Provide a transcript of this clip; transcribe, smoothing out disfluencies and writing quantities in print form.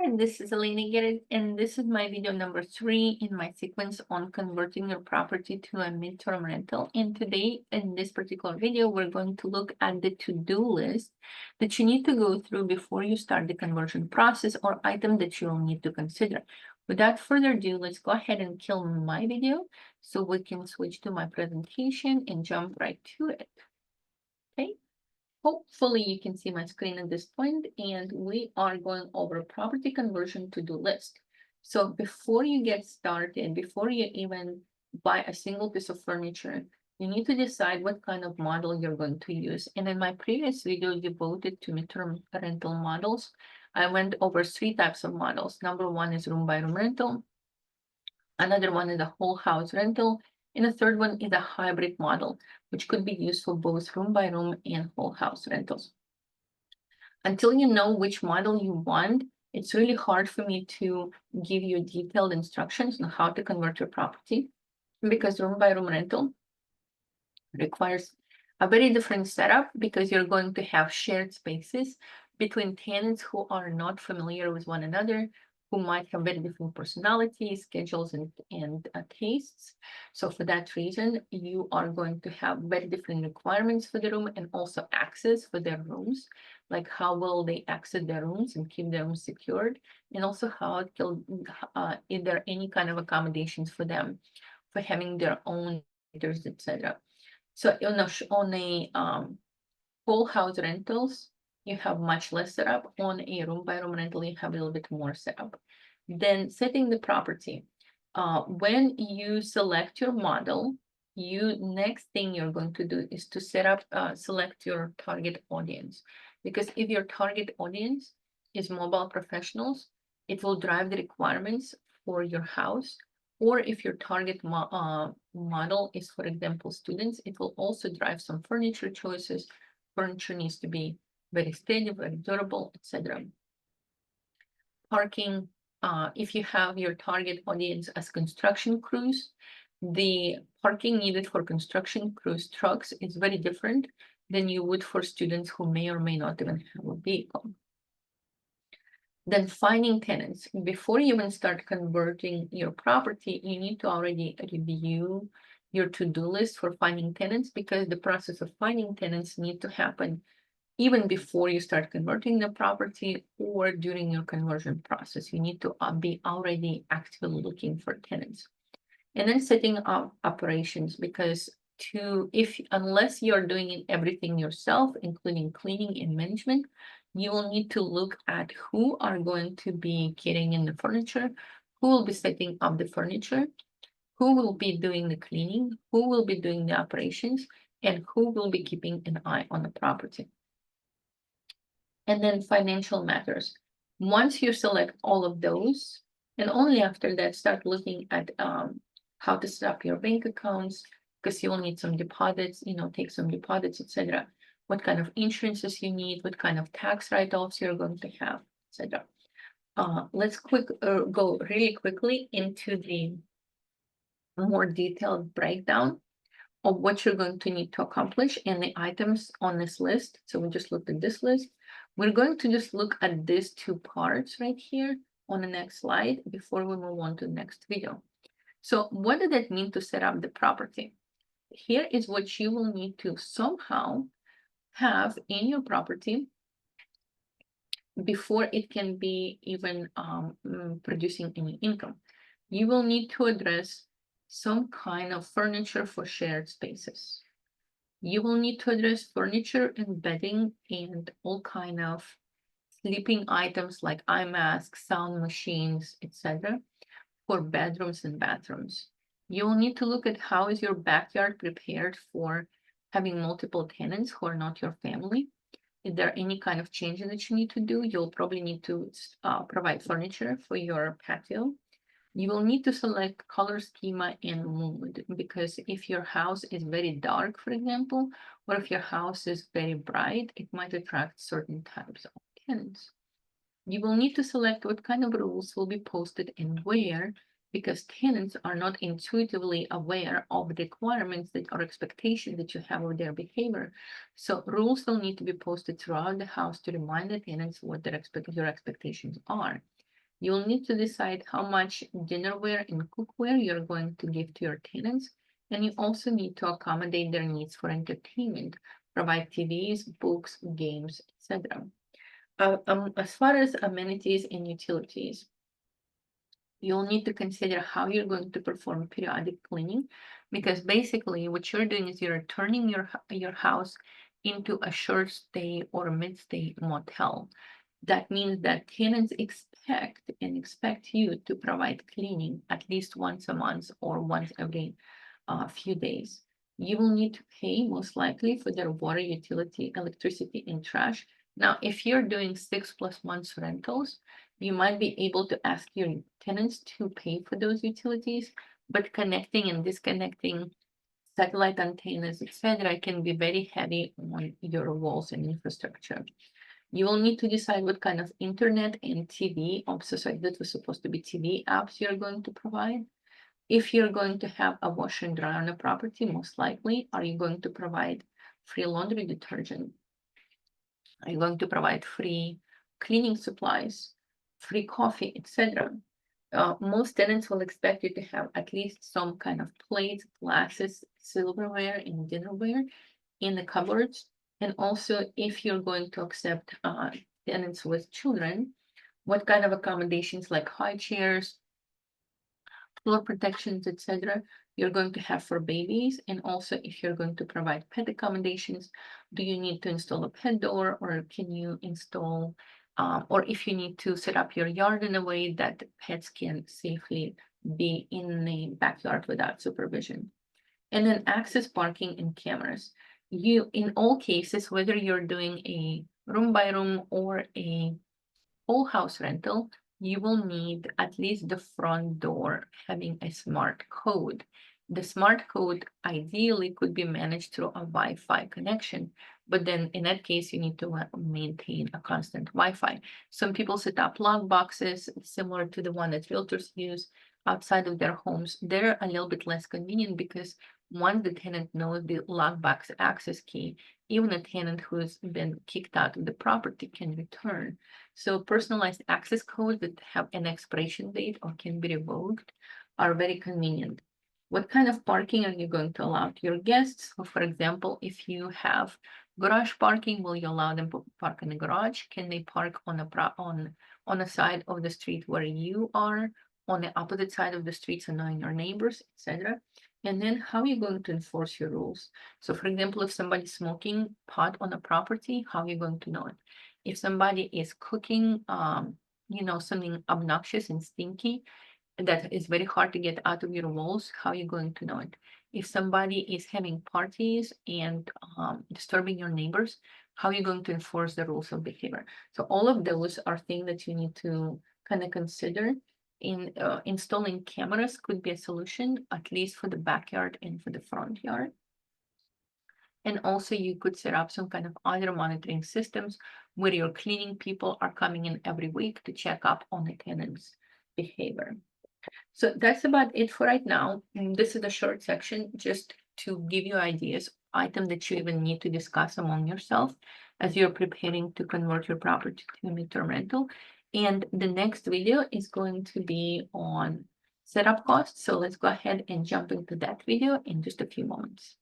And this is Elena Garrett, and this is my video number 3 in my sequence on converting your property to a midterm rental. And today, in this particular video, we're going to look at the to-do list that you need to go through before you start the conversion process, or item that you'll need to consider. Without further ado, let's go ahead and kill my video so we can switch to my presentation and jump right to it. Okay. Hopefully you can see my screen at this point, and we are going over property conversion to-do list. So before you get started, before you even buy a single piece of furniture, you need to decide what kind of model you're going to use. And in my previous video devoted to midterm rental models, I went over 3 types of models. Number 1 is room by room rental. Another one is a whole house rental. And the third one is a hybrid model, which could be used for both room by room and whole house rentals. Until you know which model you want, it's really hard for me to give you detailed instructions on how to convert your property, because room by room rental requires a very different setup, because you're going to have shared spaces between tenants who are not familiar with one another, who might have very different personalities, schedules, and tastes. So for that reason, you are going to have very different requirements for the room, and also access for their rooms, like how will they access their rooms and keep their rooms secured, and also how it will, is there any kind of accommodations for them for having their own meters, etc. So on a whole house rentals, you have much less setup. On a room by room rental, you have a little bit more setup. Then setting the property. When you select your model, next thing you're going to do is to select your target audience. Because if your target audience is mobile professionals, it will drive the requirements for your house. Or if your target model is, for example, students, it will also drive some furniture choices. Furniture needs to be very steady, very durable, etc. Parking, if you have your target audience as construction crews, the parking needed for construction crews trucks is very different than you would for students who may or may not even have a vehicle. Then finding tenants. Before you even start converting your property, you need to already review your to-do list for finding tenants, because the process of finding tenants need to happen even before you start converting the property or during your conversion process. You need to be already actively looking for tenants. And then setting up operations, because unless you're doing everything yourself, including cleaning and management, you will need to look at who are going to be getting in the furniture, who will be setting up the furniture, who will be doing the cleaning, who will be doing the operations, and who will be keeping an eye on the property. And then financial matters. Once you select all of those, and only after that, start looking at how to set up your bank accounts, because you will need some deposits, take some deposits, etc. What kind of insurances you need, what kind of tax write-offs you're going to have, etc. Let's go really quickly into the more detailed breakdown of what you're going to need to accomplish and the items on this list. So we just looked at this list. We're going to just look at these 2 parts right here on the next slide before we move on to the next video. So what does that mean to set up the property? Here is what you will need to somehow have in your property before it can be even producing any income. You will need to address some kind of furniture for shared spaces. You will need to address furniture and bedding and all kind of sleeping items like eye masks, sound machines, etc. for bedrooms and bathrooms. You will need to look at how is your backyard prepared for having multiple tenants who are not your family. Is there any kind of changes that you need to do? You'll probably need to provide furniture for your patio. You will need to select color schema and mood, because if your house is very dark, for example, or if your house is very bright, it might attract certain types of tenants. You will need to select what kind of rules will be posted and where, because tenants are not intuitively aware of the requirements or expectations that you have of their behavior. So rules will need to be posted throughout the house to remind the tenants what your expectations are. You'll need to decide how much dinnerware and cookware you're going to give to your tenants, and you also need to accommodate their needs for entertainment, provide TVs, books, games, etc. As far as amenities and utilities, you'll need to consider how you're going to perform periodic cleaning, because basically what you're doing is you're turning your house into a short stay or mid-stay motel. That means that tenants expect you to provide cleaning at least once a month or once every few days. You will need to pay most likely for their water, utility, electricity, and trash. Now, if you're doing 6+ months rentals, you might be able to ask your tenants to pay for those utilities, but connecting and disconnecting satellite antennas, etc., can be very heavy on your walls and infrastructure. You will need to decide what kind of internet and TV, also sorry, that was supposed to be TV apps you're going to provide. If you're going to have a washer and dryer on the property, most likely, are you going to provide free laundry detergent? Are you going to provide free cleaning supplies, free coffee, etc.? Most tenants will expect you to have at least some kind of plates, glasses, silverware, and dinnerware in the cupboards. And also, if you're going to accept tenants with children, what kind of accommodations like high chairs, floor protections, etc., you're going to have for babies. And also, if you're going to provide pet accommodations, do you need to install a pet door, or can you install, or if you need to set up your yard in a way that pets can safely be in the backyard without supervision. And then access parking and cameras. You, in all cases, whether you're doing a room by room or a whole house rental, you will need at least the front door having a smart code. The smart code ideally could be managed through a Wi-Fi connection, but then in that case, you need to maintain a constant Wi-Fi. Some people set up lock boxes similar to the one that realtors use outside of their homes. They're a little bit less convenient because once the tenant knows the lockbox access key, even a tenant who's been kicked out of the property can return. So personalized access codes that have an expiration date or can be revoked are very convenient. What kind of parking are you going to allow to your guests? So for example, if you have garage parking, will you allow them to park in the garage? Can they park on a side of the street where you are, on the opposite side of the street, so knowing your neighbors, etc.? And then how are you going to enforce your rules? So for example, if somebody's smoking pot on a property, how are you going to know it? If somebody is cooking, something obnoxious and stinky that is very hard to get out of your walls, how are you going to know it? If somebody is having parties and disturbing your neighbors, how are you going to enforce the rules of behavior? So all of those are things that you need to kind of consider. In installing cameras could be a solution, at least for the backyard and for the front yard. And also you could set up some kind of other monitoring systems where your cleaning people are coming in every week to check up on the tenant's behavior. So that's about it for right now. This is a short section just to give you ideas, item that you even need to discuss among yourself as you're preparing to convert your property to a midterm rental. And the next video is going to be on setup costs. So let's go ahead and jump into that video in just a few moments.